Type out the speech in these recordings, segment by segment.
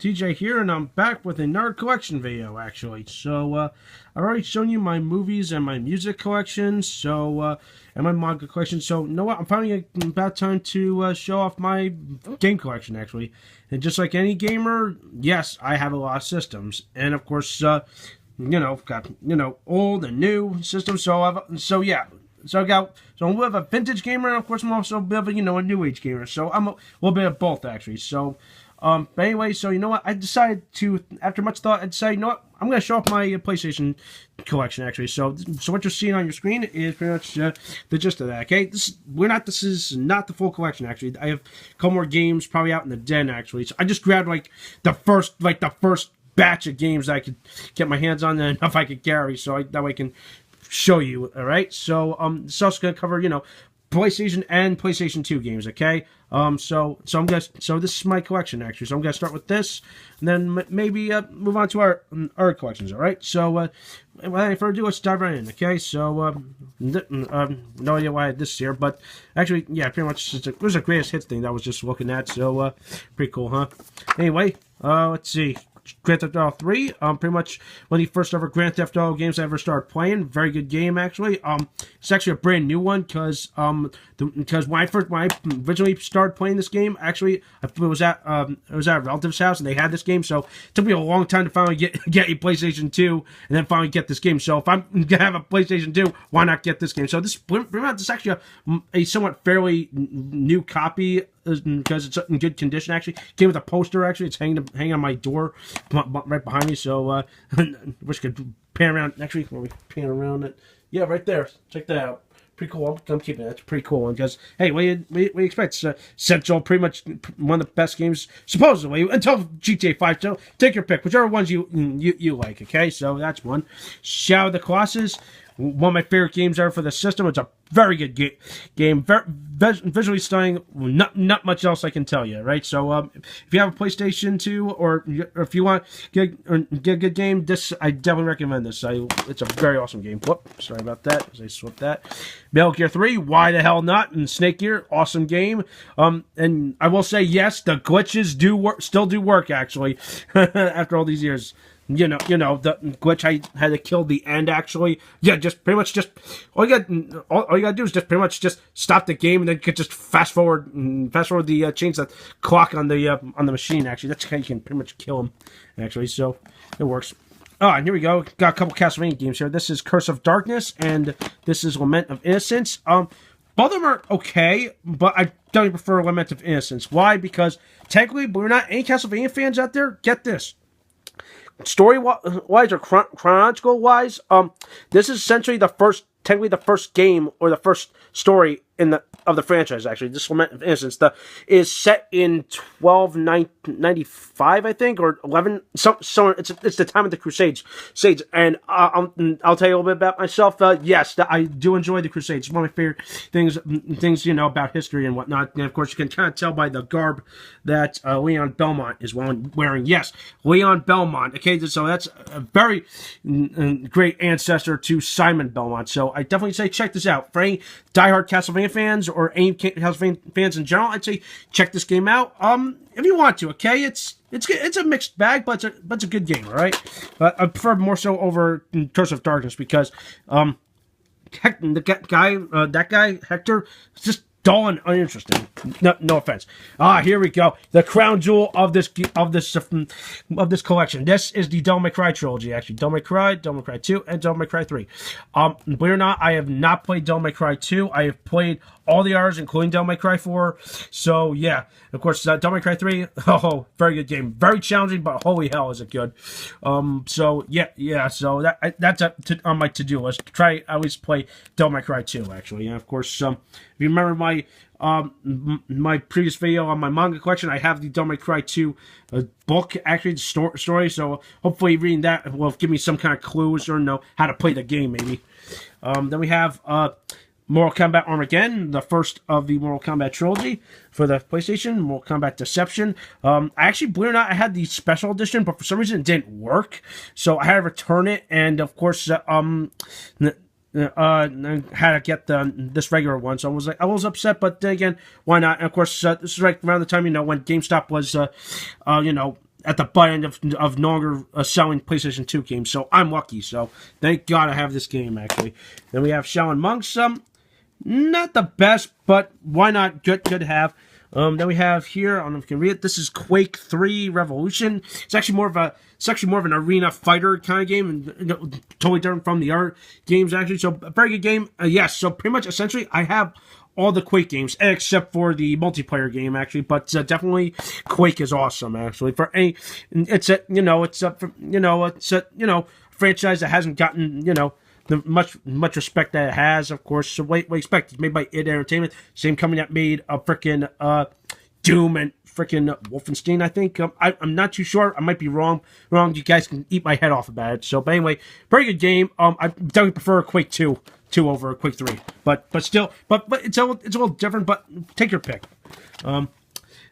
TJ here, and I'm back with another collection video, actually. So, I've already shown you my movies and my music collection, and my manga collection. So, you know what? I'm finally about time to show off my game collection, actually. And just like any gamer, yes, I have a lot of systems. And, of course, got, old and new systems. So, I'm a vintage gamer, and of course I'm also a bit of a new age gamer. So I'm a little bit of both, actually. So, but anyway, so you know what? I decided to, after much thought, I decided, you know what? I'm gonna show off my PlayStation collection, actually. So what you're seeing on your screen is pretty much the gist of that. Okay, this is not the full collection, actually. I have a couple more games probably out in the den, actually. So I just grabbed the first batch of games that I could get my hands on and enough I could carry, so that way I can show you. All right, so it's also gonna cover PlayStation and PlayStation 2 games. Okay, so this is my collection, actually. So I'm gonna start with this, and then maybe move on to our collections. All right, so without any further ado, let's dive right in. Okay, so no idea why I had this here, but actually, yeah, pretty much it was a greatest hits thing that I was just looking at. So pretty cool, huh? Anyway, let's see. Grand Theft Auto 3, pretty much one of the first ever Grand Theft Auto games I ever started playing. Very good game, actually. It's actually a brand new one because when I originally started playing this game, actually it was at a relative's house and they had this game, so it took me a long time to finally get a PlayStation 2 and then finally get this game. So if I'm gonna have a PlayStation 2, why not get this game? So this is actually a somewhat fairly new copy, because it's in good condition. Actually, came with a poster. Actually, it's hanging on my door right behind me. So wish I could pan around. Actually, when we pan around it, yeah, right there. Check that out. Pretty cool. I'm keeping it. It's a pretty cool one because, hey, what do you expect? It's Central, pretty much one of the best games, supposedly, until GTA 5. So take your pick, whichever ones you like, okay? So that's one. Shadow of the Colossus, one of my favorite games ever for the system. It's a very good game. Very visually stunning. Not much else I can tell you, right? So if you have a PlayStation 2 or if you want get a good game, I definitely recommend this. It's a very awesome game. Whoop, sorry about that. As I swept that. Metal Gear 3, why the hell not? And Snake Gear, awesome game. And I will say, yes, the glitches still do work, actually, after all these years. The glitch I had to kill the end, actually. Yeah, just pretty much all you gotta do is just pretty much just stop the game and then you can just fast forward change the clock on the machine. Actually, that's how you can pretty much kill him. Actually, so it works. Oh, and here we go. Got a couple Castlevania games here. This is Curse of Darkness and this is Lament of Innocence. Both of them are okay, but I definitely prefer Lament of Innocence. Why? Because technically, believe it or not, any Castlevania fans out there, get this. Story-wise or chronological-wise, this is essentially technically the first game or the first story of the franchise. Actually, this Lament of Innocence is set in 1295, I think, or 11. So it's the time of the Crusades. And I'll tell you a little bit about myself. Yes, I do enjoy the Crusades. It's one of my favorite things about history and whatnot. And of course, you can kind of tell by the garb that Leon Belmont is wearing. Yes, Leon Belmont. Okay, so that's a very great ancestor to Simon Belmont. So I definitely say check this out. For any diehard Castlevania fans or any Castlevania fans in general, I'd say check this game out. If you want to, okay, it's a mixed bag, but it's a good game, all right. But I prefer more so over Curse of Darkness because that guy Hector is just dull and uninteresting. No offense. Here we go. The crown jewel of this collection. This is the Devil May Cry trilogy. Actually, Devil May Cry 2, and Devil May Cry 3. Believe it or not, I have not played Devil May Cry 2. I have played all the others, including Devil May Cry 4. So yeah, of course, Devil May Cry 3. Oh, very good game. Very challenging, but holy hell, is it good. So yeah. So that's on my to-do list. Try at least play Devil May Cry 2. Actually, and of course, if you remember my previous video on my manga collection, I have the Devil May Cry 2 book, actually, the story. So hopefully reading that will give me some kind of clues or know how to play the game, maybe. Then we have Mortal Kombat Armageddon, the first of the Mortal Kombat trilogy for the PlayStation. Mortal Kombat Deception. I actually, believe it or not, I had the special edition, but for some reason it didn't work, so I had to return it. And of course, had to get this regular one, so I was upset, but again, why not? And of course, this is right around the time when GameStop was at the butt end of longer selling PlayStation 2 games. So I'm lucky. So thank God I have this game actually. Then we have Shaolin Monks. Not the best, but why not? Good to have. Then we have here, I don't know if you can read it. This is Quake 3 Revolution. It's actually more of an arena fighter kind of game, and totally different from the other games actually. So a very good game. Yes. So pretty much essentially, I have all the Quake games except for the multiplayer game actually. But definitely, Quake is awesome actually. It's a franchise that hasn't gotten the much respect that it has, of course. So what expect? It's made by id Entertainment, same company that made a frickin' Doom and frickin' Wolfenstein, I think. I'm not too sure. I might be wrong. You guys can eat my head off about it. So, but anyway, very good game. I definitely prefer Quake 2 over Quake 3, but still, but it's a little different. But take your pick.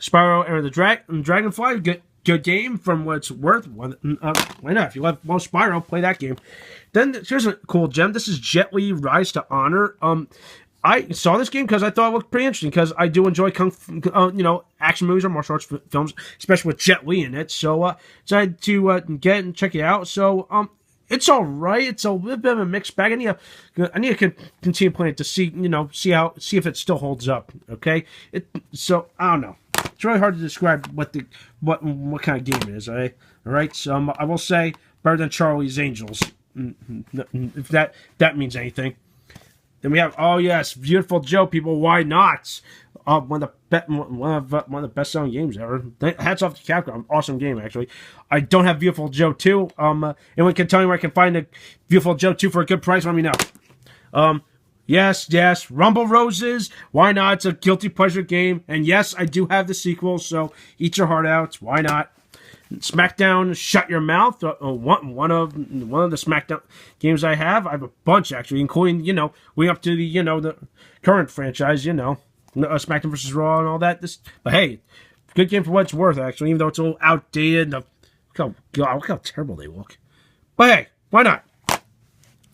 Spyro Enter the Dragonfly, good game from what it's worth. Why not? If you love most Spyro, play that game. Then here's a cool gem. This is Jet Li Rise to Honor. I saw this game because I thought it looked pretty interesting because I do enjoy action movies or martial arts films, especially with Jet Li in it. So decided to get and check it out. So it's all right. It's a little bit of a mixed bag. I need to continue playing it to see if it still holds up. Okay. So I don't know. It's really hard to describe what kind of game it is. All right. So I will say better than Charlie's Angels, if that means anything. Then we have Beautiful Joe. People, why not? One of the best selling games ever. Hats off to Capcom. Awesome game actually. I don't have Beautiful Joe 2. Anyone can tell me where I can find a Beautiful Joe 2 for a good price? Let me know. Yes, Rumble Roses. Why not? It's a guilty pleasure game. And yes, I do have the sequel, so eat your heart out. Why not? SmackDown Shut Your Mouth. One of the SmackDown games I have a bunch actually, including way up to the current franchise, SmackDown vs. Raw and all that. But hey, good game for what it's worth actually, even though it's a little outdated. Look how terrible they look. But hey, why not?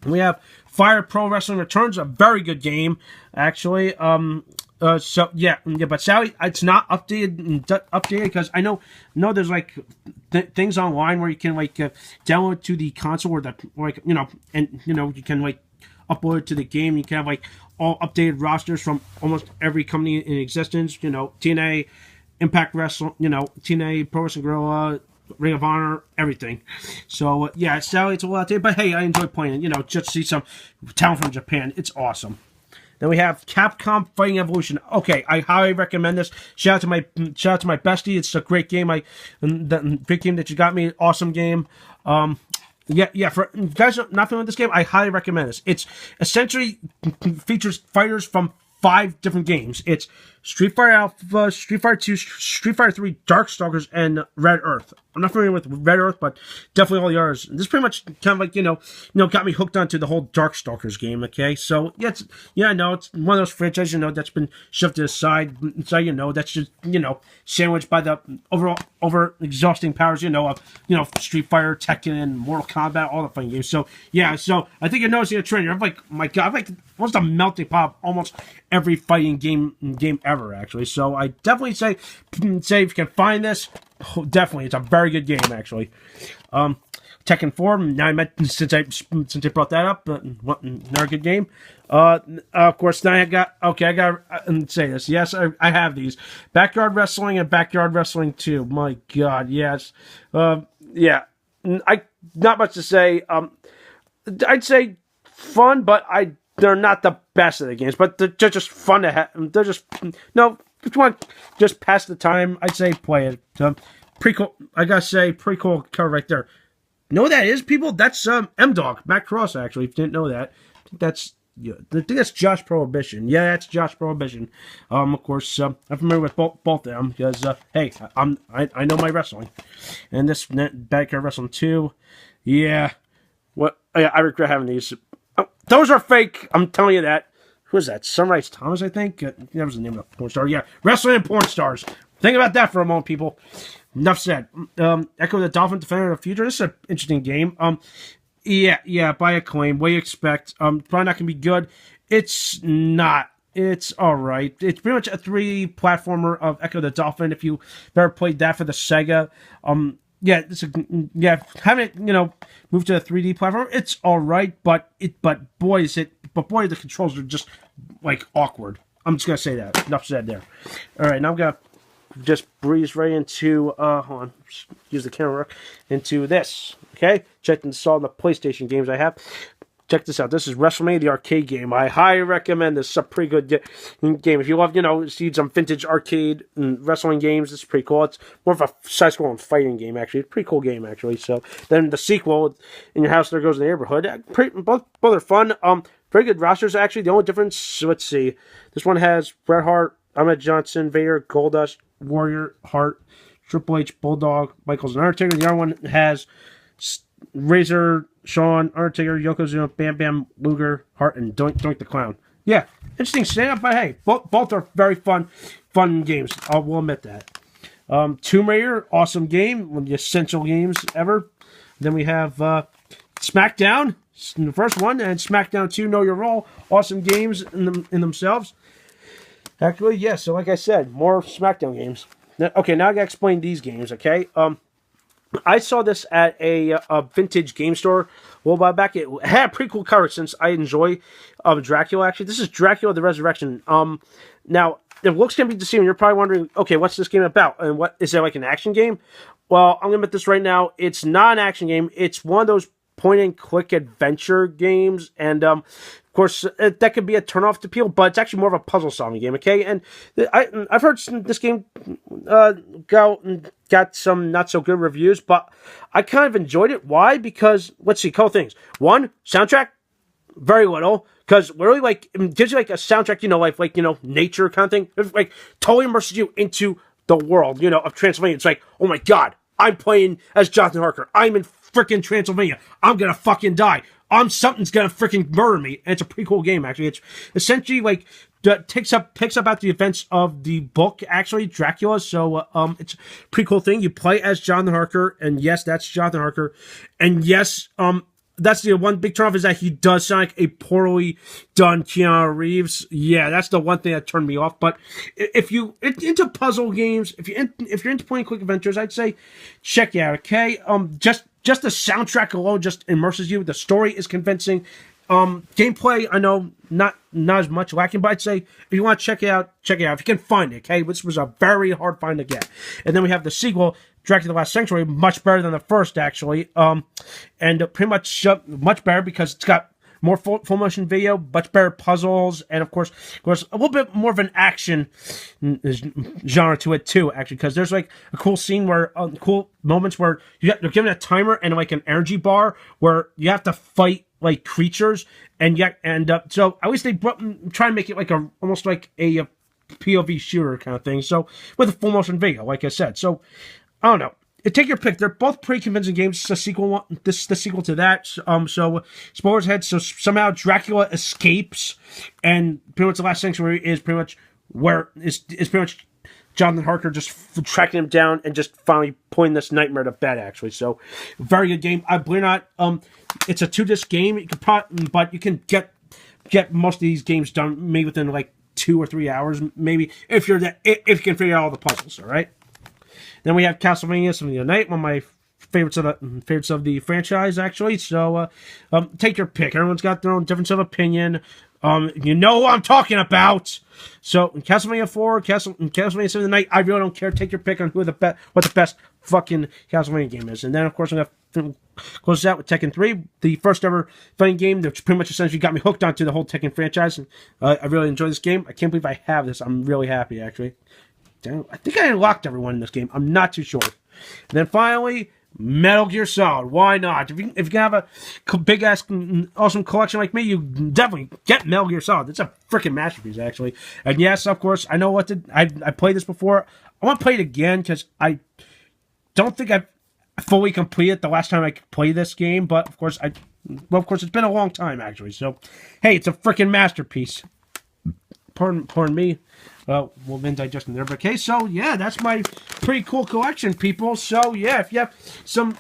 And we have Fire Pro Wrestling Returns, a very good game, actually. But sadly, it's not updated because I know there's things online where you can download to the console or you can upload it to the game. You can have all updated rosters from almost every company in existence. TNA, Impact Wrestling, TNA, Pro Wrestling Guerrilla, Ring of Honor, everything. So sadly it's a little outdated, but hey, I enjoy playing it. Just to see some talent from Japan. It's awesome. Then we have Capcom Fighting Evolution. Okay, I highly recommend this. Shout out to my bestie. It's a great game. Great game that you got me. Awesome game. For you guys not familiar with this game, I highly recommend this. It's essentially features fighters from 5 different games. It's Street Fighter Alpha, Street Fighter 2, Street Fighter 3, Darkstalkers, and Red Earth. I'm not familiar with Red Earth, but definitely all the others. This pretty much kind of got me hooked onto the whole Darkstalkers game. Okay, so it's one of those franchises that's been shoved to the side. So that's just sandwiched by the over exhausting powers of Street Fighter, Tekken, and Mortal Kombat, all the fighting games. So I think you're noticing a trend here. I'm my God, I'm almost a melting pot of almost every fighting game ever actually. So I definitely say if you can find this, definitely it's a very good game actually. Tekken 4. Now I met since I brought that up, another good game. Of course, now I got say this. Yes, I have these Backyard Wrestling and Backyard Wrestling 2. My God, yes, I not much to say. I'd say fun, but they're not the best of the games, but they're just fun to have. They're just if you want just pass the time, I'd say play it. Pretty cool. I gotta say, pretty cool cover right there. Know what that is, people? That's M-Dog, Matt Cross, actually. If you didn't know that. I think that's Josh Prohibition. Yeah, that's Josh Prohibition. Of course, I'm familiar with both of them because, hey, I know my wrestling. And this Backyard Wrestling 2, I regret having these. Oh, those are fake. I'm telling you that. Who is that? Sunrise Thomas, I think? That was the name of the porn star. Yeah, Wrestling and Porn Stars. Think about that for a moment, people. Enough said. Echo the Dolphin Defender of the Future. This is an interesting game. By Acclaim. What do you expect? Probably not going to be good. It's not It's all right. It's pretty much a 3D platformer of Echo the Dolphin. If you ever played that for the Sega, yeah, having it move to a 3D platform, it's all right. But boy, the controls are just like awkward. I'm just gonna say that. Enough said there. All right, now I'm gonna just breeze right into hold on, use the camera into this. Okay, check and install the PlayStation games I have. Check this out. This is WrestleMania, the arcade game. I highly recommend this. It's a pretty good game. If you love, see some vintage arcade and wrestling games, it's pretty cool. It's more of a side-scrolling fighting game, actually. It's a pretty cool game, actually. So then the sequel, In Your House There Goes the Neighborhood. Both are fun. Very good rosters, actually. The only difference, let's see. This one has Bret Hart, Ahmed Johnson, Vader, Goldust, Warrior, Hart, Triple H, Bulldog, Michaels, and Undertaker. The other one has Razor, Shawn, Undertaker, Yokozuna, Bam Bam, Luger, Hart, and Doink Doink the Clown. Yeah, interesting stand-up, but hey, both are very fun games. I will admit that. Tomb Raider, awesome game, one of the essential games ever. Then we have SmackDown, the first one, and SmackDown 2, Know Your Role, awesome games in themselves. Actually, yeah, so like I said, more SmackDown games. Okay, now I gotta explain these games, okay? I saw this at a vintage game store a little while back. It had a pretty cool cover since I enjoy Dracula, actually. This is Dracula the Resurrection. Now, if looks can be deceiving, you're probably wondering, okay, what's this game about? And what is it, like an action game? Well, I'm going to admit this right now. It's not an action game. It's one of those point-and-click adventure games, and of course, that could be a turn-off to people, but it's actually more of a puzzle-solving game, okay? And I've heard this game got some not-so-good reviews, but I kind of enjoyed it. Why? Because, let's see, a couple things. One, soundtrack, very little, because really, like, it gives you, like, a soundtrack, like nature kind of thing. It, like, totally immerses you into the world, of Transylvania. It's like, oh my god, I'm playing as Jonathan Harker. I'm in freaking Transylvania. I'm gonna fucking die. Something's gonna freaking murder me. And it's a pretty cool game, actually. It's essentially like picks up at the events of the book, actually, Dracula. So it's a pretty cool thing. You play as Jonathan Harker, and yes, that's Jonathan Harker, and yes, that's the one big turnoff is that he does sound like a poorly done Keanu Reeves. Yeah, that's the one thing that turned me off. But if you into puzzle games, if you're into point and click adventures, I'd say check it out. Okay, just the soundtrack alone just immerses you. The story is convincing. Gameplay, I know not as much lacking, but I'd say if you want to check it out. If you can find it, okay? This was a very hard find to get. And then we have the sequel, Dracula the Last Sanctuary, much better than the first, actually. And pretty much much better because it's got more full motion video, much better puzzles, and of course, a little bit more of an action genre to it too, actually, because there's like a cool scene where, cool moments where they're given a timer and like an energy bar where you have to fight like creatures, so at least they try to make it like almost like a POV shooter kind of thing. So with a full motion video, like I said, so I don't know. Take your pick. They're both pretty convincing games. It's the sequel. This is the sequel to that. So spoilers ahead. So somehow Dracula escapes, and pretty much the Last Sanctuary is pretty much pretty much Jonathan Harker just tracking him down and just finally putting this nightmare to bed. Actually, so very good game. I believe it or not. It's a 2-disc game. You could but you can get most of these games done maybe within like 2 or 3 hours, maybe if you can figure out all the puzzles. All right. Then we have Castlevania Symphony of the Night, one of my favorites of the franchise, actually. So take your pick. Everyone's got their own difference of opinion. You know who I'm talking about. So Castlevania 4, Castlevania Symphony of the Night, I really don't care. Take your pick on what the best fucking Castlevania game is. And then, of course, I'm going to close out with Tekken 3, the first ever fighting game that pretty much essentially got me hooked onto the whole Tekken franchise. And I really enjoy this game. I can't believe I have this. I'm really happy, actually. I think I unlocked everyone in this game. I'm not too sure. And then finally, Metal Gear Solid. Why not? If you can have a big ass awesome collection like me, you definitely get Metal Gear Solid. It's a freaking masterpiece, actually. And yes, of course, I know I played this before. I want to play it again because I don't think I've fully completed the last time I played this game. But of course, it's been a long time, actually. So, hey, it's a freaking masterpiece. Pardon me. Well, been digesting there. But okay, so yeah, that's my pretty cool collection, people. So yeah, if you have some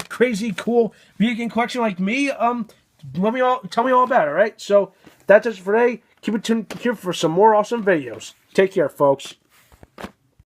crazy cool video game collection like me, tell me all about it, all right? So that's it for today. Keep it tuned here for some more awesome videos. Take care, folks.